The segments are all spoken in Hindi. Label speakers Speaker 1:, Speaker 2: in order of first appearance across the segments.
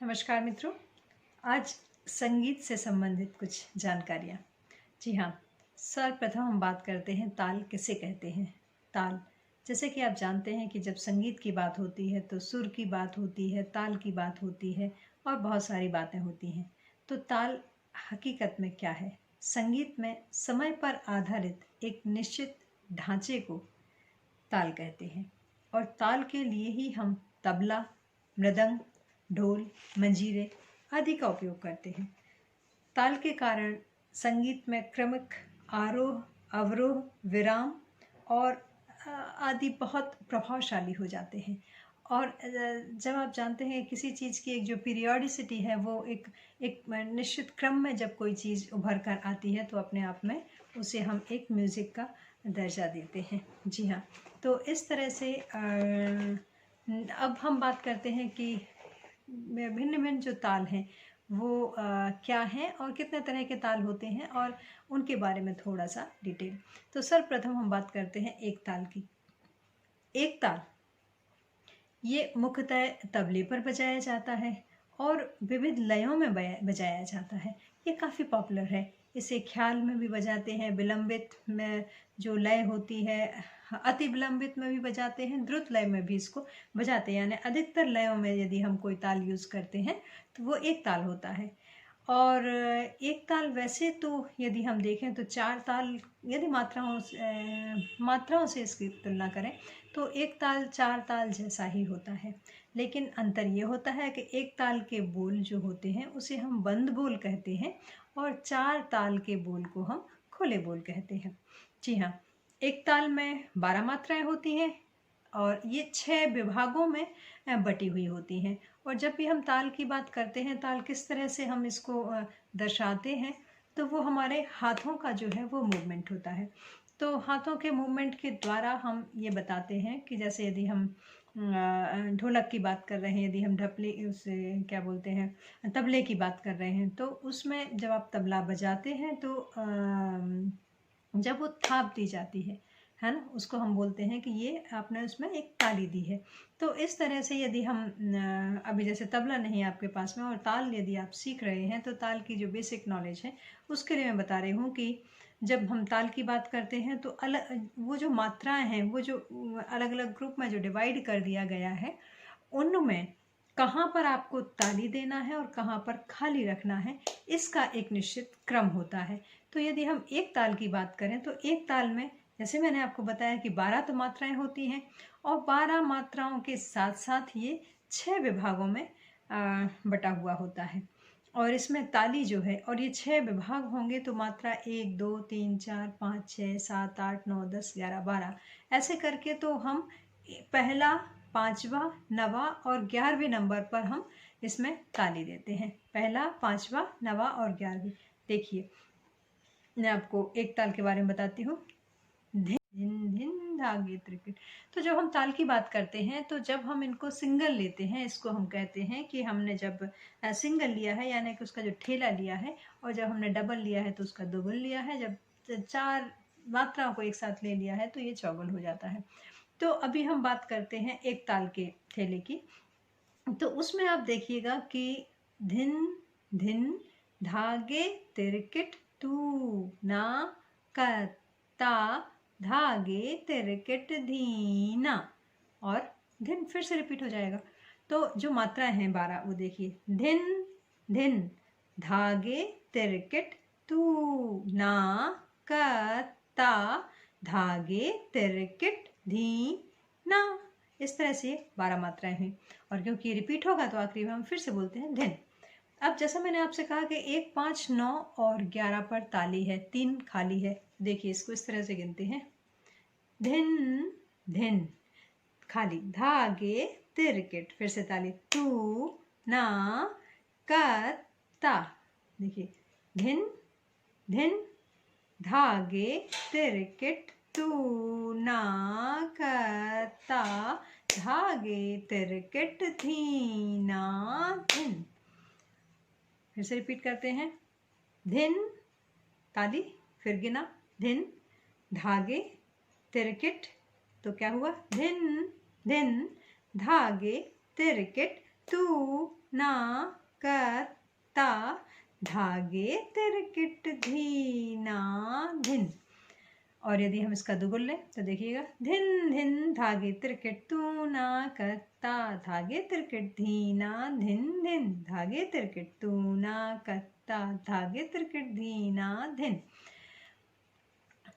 Speaker 1: नमस्कार मित्रों। आज संगीत से संबंधित कुछ जानकारियाँ। जी हाँ, सर्वप्रथम हम बात करते हैं ताल किसे कहते हैं। ताल, जैसे कि आप जानते हैं कि जब संगीत की बात होती है तो सुर की बात होती है, ताल की बात होती है और बहुत सारी बातें होती हैं। तो ताल हकीकत में क्या है? संगीत में समय पर आधारित एक निश्चित ढांचे को ताल कहते हैं और ताल के लिए ही हम तबला, मृदंग, ढोल, मंजीरे आदि का उपयोग करते हैं। ताल के कारण संगीत में क्रमिक, आरोह, अवरोह, विराम और आदि बहुत प्रभावशाली हो जाते हैं। और जब आप जानते हैं किसी चीज़ की एक जो पीरियोडिसिटी है वो एक निश्चित क्रम में जब कोई चीज़ उभर कर आती है तो अपने आप में उसे हम एक म्यूज़िक का दर्जा देते हैं। जी हाँ, तो इस तरह से अब हम बात करते हैं कि भिन्न भिन्न जो ताल हैं वो क्या हैं और कितने तरह के ताल होते हैं और उनके बारे में थोड़ा सा डिटेल। तो सर्वप्रथम हम बात करते हैं एक ताल की। एक ताल ये मुख्यतः तबले पर बजाया जाता है और विविध लयों में बजाया जाता है। ये काफ़ी पॉपुलर है। इसे ख्याल में भी बजाते हैं, विलंबित में जो लय होती है, अति विलंबित में भी बजाते हैं, द्रुत लय में भी इसको बजाते हैं। यानी अधिकतर लयों में यदि हम कोई ताल यूज़ करते हैं तो वो एक ताल होता है। और एक ताल वैसे तो यदि हम देखें तो चार ताल, यदि मात्राओं से इसकी तुलना करें तो एक ताल चार ताल जैसा ही होता है। लेकिन अंतर ये होता है कि एक ताल के बोल जो होते हैं उसे हम बंद बोल कहते हैं और चार ताल के बोल को हम खुले बोल कहते हैं। जी हाँ, एक ताल में 12 मात्राएं होती हैं और ये 6 विभागों में बटी हुई होती हैं। और जब भी हम ताल की बात करते हैं, ताल किस तरह से हम इसको दर्शाते हैं, तो वो हमारे हाथों का जो है वो मूवमेंट होता है। तो हाथों के मूवमेंट के द्वारा हम ये बताते हैं कि जैसे यदि हम ढोलक की बात कर रहे हैं, यदि हम ढपले उसे क्या बोलते हैं, तबले की बात कर रहे हैं, तो उसमें जब आप तबला बजाते हैं तो जब वो थाप दी जाती है ना, उसको हम बोलते हैं कि ये आपने उसमें एक ताली दी है। तो इस तरह से यदि हम अभी जैसे तबला नहीं है आपके पास में और ताल यदि आप सीख रहे हैं तो ताल की जो बेसिक नॉलेज है उसके लिए मैं बता रही हूँ कि जब हम ताल की बात करते हैं तो अलग वो जो मात्राएं हैं, वो जो अलग अलग ग्रुप में जो डिवाइड कर दिया गया है, उनमें कहाँ पर आपको ताली देना है और कहाँ पर खाली रखना है, इसका एक निश्चित क्रम होता है। तो यदि हम एक ताल की बात करें तो एक ताल में जैसे मैंने आपको बताया कि 12 तो मात्राएं होती हैं और 12 मात्राओं के साथ साथ ये 6 विभागों में बटा हुआ होता है। और इसमें ताली जो है, और ये 6 विभाग होंगे तो मात्रा 1 2 3 4 5 6 7 8 9 10 11 12 ऐसे करके तो हम पहला, पांचवा, नवा और 11वें नंबर पर हम इसमें ताली देते हैं। पहला, पांचवा, नवा और 11वीं। देखिए, मैं आपको एक ताल के बारे में बताती हूँ। धिन धिन धागे त्रिकट। तो जब हम ताल की बात करते हैं तो जब हम इनको सिंगल लेते हैं, इसको हम कहते हैं कि हमने जब सिंगल लिया है यानी कि उसका जो ठेला लिया है, और जब हमने डबल लिया है तो उसका दोगल लिया है, जब 4 मात्राओं को एक साथ ले लिया है तो ये चौगल हो जाता है। तो अभी हम बात करते हैं एक ताल के ठेले की। तो उसमें आप देखिएगा कि धिन धिन धागे तिरकिट तू ना कता धागे तिरकिट धीना, और धिन फिर से रिपीट हो जाएगा। तो जो मात्राएं हैं 12 वो देखिए, धिन धिन धागे तिरकिट तू ना कता धागे तिरकिट धीना, इस तरह से 12 मात्राएं हैं। और क्योंकि रिपीट होगा तो आखिरी में हम फिर से बोलते हैं धिन। अब जैसा मैंने आपसे कहा कि 1 5 9 और 11 पर ताली है, 3 खाली है। देखिए, इसको इस तरह से गिनते हैं, धिन धिन खाली, धागे तिरकिट, फिर से ताली, तू ना कता, देखिए, धिन धिन धागे तिरकिट तू ना कता धागे तिरकिट धीना धिन। फिर से रिपीट करते हैं, धिन ताली, फिर गिना, धिन धागे तिरकिट, तो क्या हुआ, धिन धिन धागे तिरकिट तू ना कर ता धागे तिरकिट धीना धिन। और यदि हम इसका दुगुन लें तो देखिएगा, धिन धिन धागे तिरकिट तू ना करता धागे तिरकिट धीना धिन धिन धागे तिरकिट तू ना करता धागे तिरकिट धीना धिन।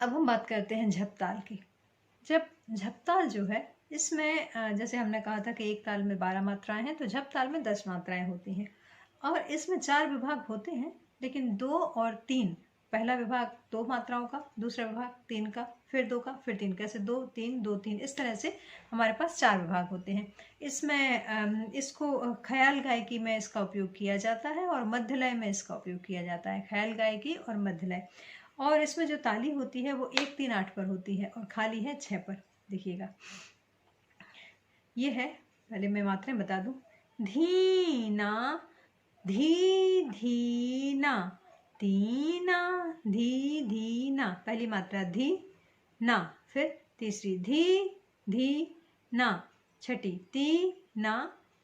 Speaker 1: अब हम बात करते हैं झपताल की। जब झपताल जो है इसमें जैसे हमने कहा था कि एक ताल में 12 मात्राएं हैं, तो झपताल में 10 मात्राएं होती हैं और इसमें 4 विभाग होते हैं, लेकिन 2 और 3, पहला विभाग 2 मात्राओं का, दूसरा विभाग 3 का, फिर 2 का, फिर 3 का, ऐसे 2 3 2 3 इस तरह से हमारे पास 4 विभाग होते हैं। इसमें इसको ख्याल गायकी में इसका उपयोग किया जाता है और मध्य लय में इसका उपयोग किया जाता है, ख्याल गायकी और मध्य लय। और इसमें जो ताली होती है वो 1 3 8 पर होती है और खाली है 6 पर। देखिएगा, ये है, पहले मैं मात्राएं बता दूं, धीना धी धीना तीना धी धीना, पहली मात्रा धी ना, फिर तीसरी धी धी ना, छठी ती ना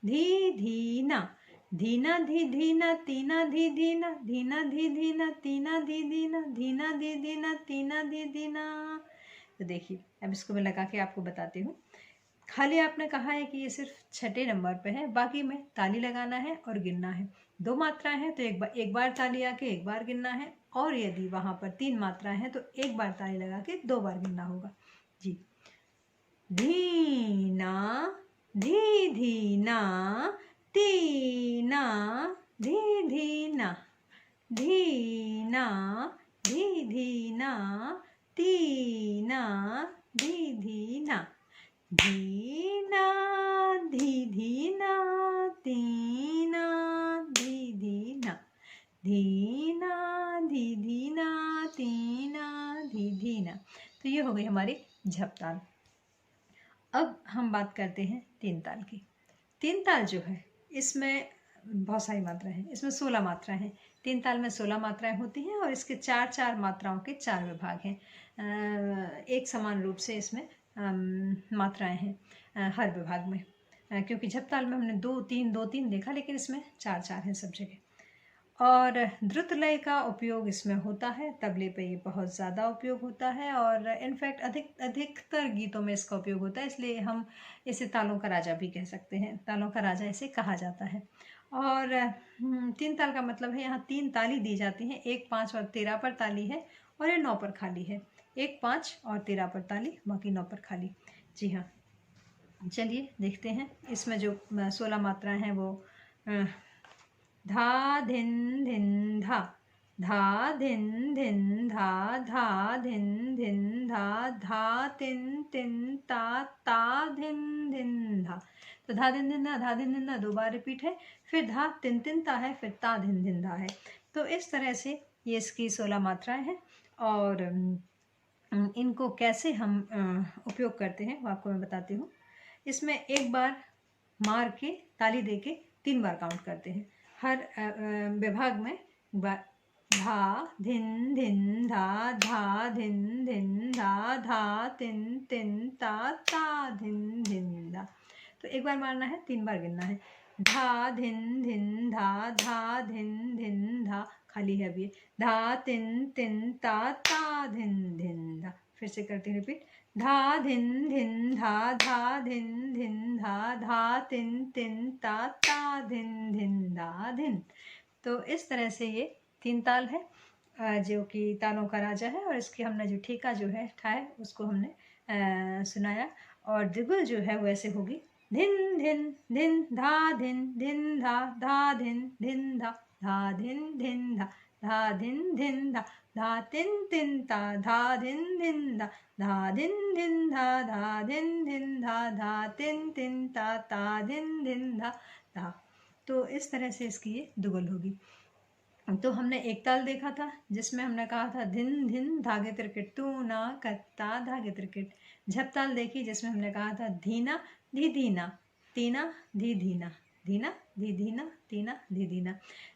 Speaker 1: धी धीना, धीना धी धीना तीना धी धीना, धीना धी धीना तीना धी धीना, धीना धी धीना तीना धी धीना। तो देखिए, अब इसको मैं लगा के आपको बताती हूँ। खाली आपने कहा है कि ये सिर्फ छठे नंबर पे है, बाकी में ताली लगाना है और गिनना है। 2 मात्राएं हैं तो एक बार ताली आके 1 बार गिनना है, और यदि वहां पर 3 मात्राएं हैं तो 1 बार ताली लगा के 2 बार गिनना होगा। जी, धीना धी धीना तीना धी धीना, धीना धी धीना तीना धी धीना, धीना धी धीना तीना धी धीना, धीना धी धीना तीना धी धीना। तो ये हो गई हमारी झपताल। अब हम बात करते हैं 3 ताल की। 3 ताल जो है इसमें बहुत सारी मात्राएं हैं, इसमें 16 मात्राएं हैं। 3 ताल में 16 मात्राएं होती हैं और इसके 4 मात्राओं के 4 विभाग हैं। एक समान रूप से इसमें मात्राएं हैं हर विभाग में, क्योंकि झपताल में हमने 2 3 देखा, लेकिन इसमें 4 हैं सब जगह। और द्रुत लय का उपयोग इसमें होता है, तबले पे ये बहुत ज़्यादा उपयोग होता है और इनफैक्ट अधिकतर गीतों में इसका उपयोग होता है, इसलिए हम इसे तालों का राजा भी कह सकते हैं, तालों का राजा इसे कहा जाता है। और 3 ताल का मतलब है यहाँ 3 ताली दी जाती हैं, 1 5 और 13 पर ताली है और ये 9 पर खाली है। 1 5 और 13 पर ताली, बाकी 9 पर खाली। जी हाँ, चलिए देखते हैं इसमें जो 16 मात्राएं हैं वो धा धिन धिन धा, धा धिन धिन धा, धा धिन धिन धा, धा तिन तिन ता, ता धिन धिन धा। तो धा धिन धिन धा, धा धिन धिन धा 2 बार रिपीट है, फिर धा तिन तिन ता है, फिर ता धिन धिन धा है। तो इस तरह से ये इसकी 16 मात्राएं हैं और इनको कैसे हम उपयोग करते हैं वो आपको मैं बताती हूँ। इसमें 1 बार मार के ताली दे के 3 बार काउंट करते हैं हर विभाग में। धा धिन धिन धा, धा धिन धिन धा, धा तिन तिन ता, ता धिन धिन धा। तो 1 बार मारना है, 3 बार गिनना है। धा धिन धिन धा, धा धिन धिन धा, खाली है अभी, धा तिन तिन ता, ता धिन धिन धा। फिर से करते हैं रिपीट, धा धिन धिन धा, धा धिन धिन धा, धा तिन तिन ता, ता धिन धिन धा धिन। तो इस तरह से ये 3 ताल है जो कि तालों का राजा है, और इसके हमने जो ठेका जो है ठाए उसको हमने सुनाया। और द्विगुल जो है वो ऐसे होगी, धिन धिन धिन धा धिन धिन धा, धा धिन धिन धा, धा धिन धिन धा, धा धिन धिन धा, धा तिन तिन ता, धा धिन धिन धा, धा धिन धिन धा, धा धिन धिन धा, धा तिन तिन ता, ता धिन धिन धा धा। तो इस तरह से इसकी ये दुगुल होगी। तो हमने 1 ताल देखा था जिसमें हमने कहा था धिन धिन धागे तिरकिट तू ना करता धागे तिरकिट। झपताल देखी जिसमें हमने कहा था धीना धी धीना तीना धी धीना, धीना धी धीना तीना धी धीना।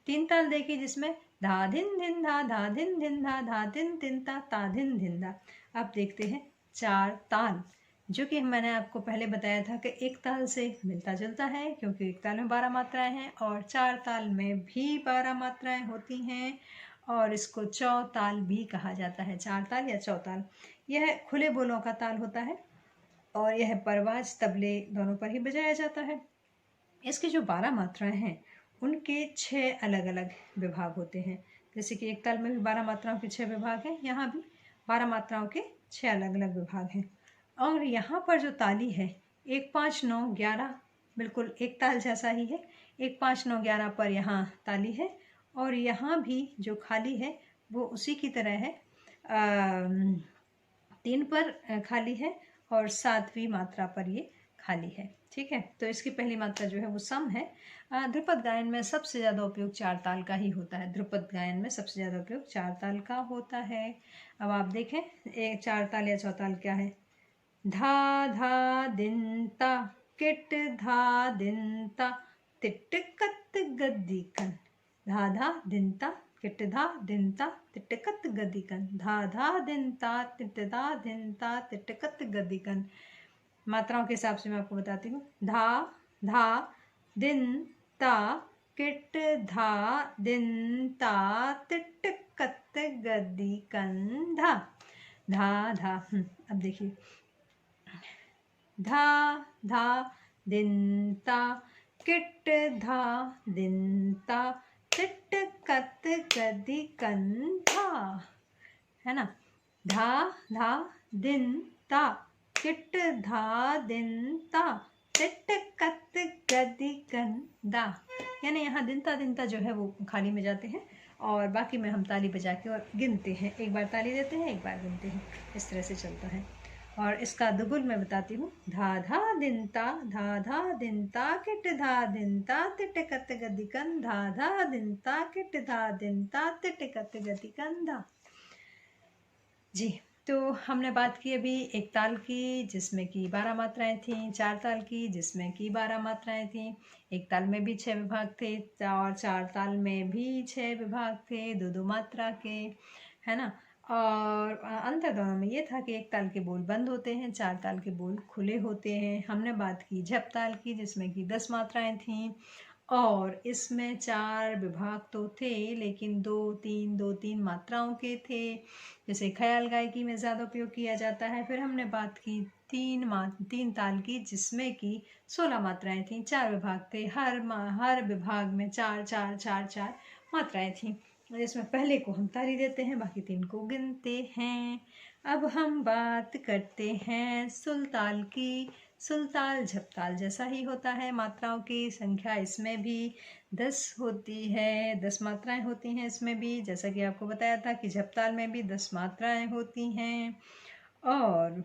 Speaker 1: 3 ताल देखी जिसमें धा धिन धिन धा, धा धिन धिन धा, धा तिन तिन ता, ता धिन धिन धा। अब देखते हैं 4 ताल। जो कि मैंने आपको पहले बताया था कि एक ताल से मिलता जुलता है, क्योंकि एक ताल में 12 मात्राएं हैं और 4 ताल में भी 12 मात्राएं होती हैं, और इसको चौताल भी कहा जाता है। 4 ताल या चौताल, यह खुले बोलों का ताल होता है और यह परवाज तबले दोनों पर ही बजाया जाता है। इसकी जो 12 मात्राएं हैं उनके 6 अलग अलग विभाग होते हैं। जैसे कि एक ताल में भी 12 मात्राओं के 6 विभाग हैं, यहाँ भी 12 मात्राओं के 6 अलग अलग विभाग हैं। और यहाँ पर जो ताली है 1 5 9 11, बिल्कुल एक ताल जैसा ही है। 1 5 9 11 पर यहाँ ताली है, और यहाँ भी जो खाली है वो उसी की तरह है। 3 पर खाली है और 7वीं मात्रा पर ये खाली है। ठीक है, तो इसकी पहली मात्रा जो है वो सम है। ध्रुपद गायन में सबसे ज़्यादा उपयोग 4 ताल का ही होता है। ध्रुपद गायन में सबसे ज़्यादा उपयोग 4 ताल का होता है। अब आप देखें, एक 4 ताल या चौताल क्या है। धा धा दिन ता, किट धा दिन ता, तिट कत गद्दी कन। धा धा दिन ता, किट धा दिन ता, तिट कत गद्दी कन। धा धा दिन ता, तिट धा दिन ता, तिट कत गद्दी कन। मात्राओं के हिसाब से मैं आपको बताती हूँ। धा धा दिन ता, किट धा दिन ता, तिट कत गद्दी कन। धा धा धा। अब देखिए, धा धा दिन ता, किट धा दिन ता, तिट कत गद्दी कन। धा, है ना। धा धा दिन ता, किट धा दिन ता, तिट कत गद्दी कन। दा, यानी यहाँ दिनता जो है वो खाली में जाते हैं और बाकी में हम ताली बजा के और गिनते हैं। एक बार ताली देते हैं, एक बार गिनते हैं, इस तरह से चलता है। और इसका दुगुल मैं बताती हूँ। धा धा दिन ता, धा धा दिन ता, किट धा दिन ता, तिट कत गद्दी कन। धा धा दिन ता, किट धा दिन ता, तिट कत गद्दी कन। धा। जी, तो हमने बात की अभी एक ताल की जिसमें कि 12 मात्राएं थीं, 4 ताल की जिसमें कि 12 मात्राएं थीं। एक ताल में भी 6 विभाग थे और 4 ताल में भी 6 विभाग थे, 2-2 मात्रा के, है ना। और अंतर दोनों में ये था कि एक ताल के बोल बंद होते हैं, 4 ताल के बोल खुले होते हैं। हमने बात की झप ताल की जिसमें कि 10 मात्राएं थीं और इसमें 4 विभाग तो थे लेकिन 2-3 मात्राओं के थे। जैसे ख्याल गायकी में ज़्यादा उपयोग किया जाता है। फिर हमने बात की 3 ताल की जिसमें कि 16 मात्राएं थीं, 4 विभाग थे। हर विभाग में 4 मात्राएं थीं। इसमें पहले को हम ताली देते हैं, बाकी 3 को गिनते हैं। अब हम बात करते हैं सुलताल की। सुलताल झपताल जैसा ही होता है, मात्राओं की संख्या इसमें भी 10 होती है, 10 मात्राएं होती हैं इसमें भी, जैसा कि आपको बताया था कि झपताल में भी 10 मात्राएं होती हैं। और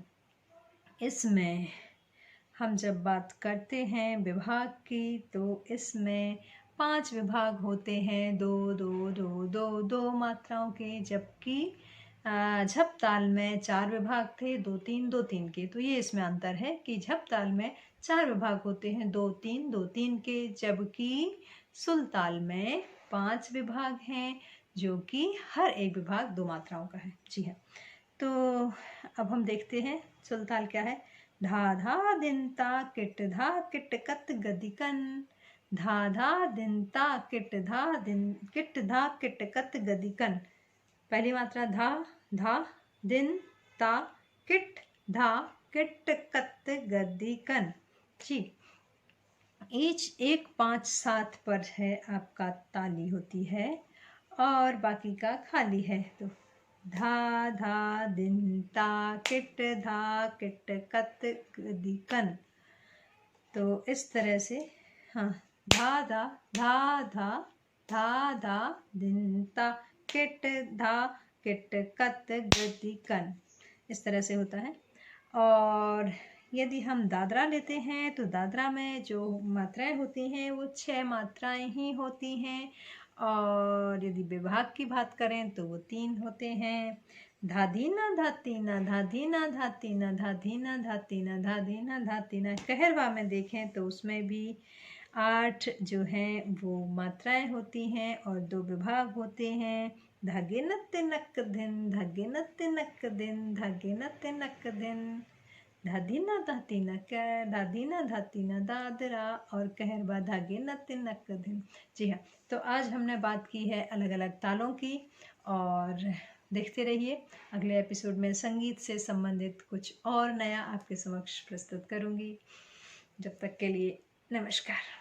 Speaker 1: इसमें हम जब बात करते हैं विभाग की तो इसमें 5 विभाग होते हैं, 2 मात्राओं के, जबकि झपताल में 4 विभाग थे, 2-3 के। तो ये इसमें अंतर है कि झपताल में 4 विभाग होते हैं, 2-3 के, जबकि सुलताल में 5 विभाग हैं जो कि हर एक विभाग 2 मात्राओं का है। जी हाँ, तो अब हम देखते हैं सुलताल क्या है। धा धा दिन ता, किट धा किट कत गद्दी कन। धा धा दिन ता, किट धा किट कत गद्दी कन। पहली मात्रा धा धा दिन ता, किट धा किट कत गद्दी कन। जी, ईच 1 5 7 पर है आपका ताली होती है और बाकी का खाली है। तो धा धा दिन ता, किट धा किट कत गद्दी कन। तो इस तरह से, हाँ, धा धा धा धा धा धा दिन ता, किट धा किट कत गद्दी कन, इस तरह से होता है। और यदि हम दादरा लेते हैं तो दादरा में जो मात्राएं होती हैं वो 6 मात्राएं ही होती हैं। और यदि विभाग की बात करें तो वो 3 होते हैं। धाधीना धातीना, धाधीना धातीना, धाधीना धातीना, धाधीना धातीना। कहरवा में देखें तो उसमें भी 8 जो हैं वो मात्राएं होती हैं और 2 विभाग होते हैं। धागे नक दिन, धागे नक दिन, धागे नक दिन। धाधी ना धाती न कै, धाधी ना धाती न दादरा, और कहर बा धागे न तिनक दिन। जी हाँ, तो आज हमने बात की है अलग अलग तालों की, और देखते रहिए अगले एपिसोड में संगीत से संबंधित कुछ और नया आपके समक्ष प्रस्तुत करूँगी। जब तक के लिए नमस्कार।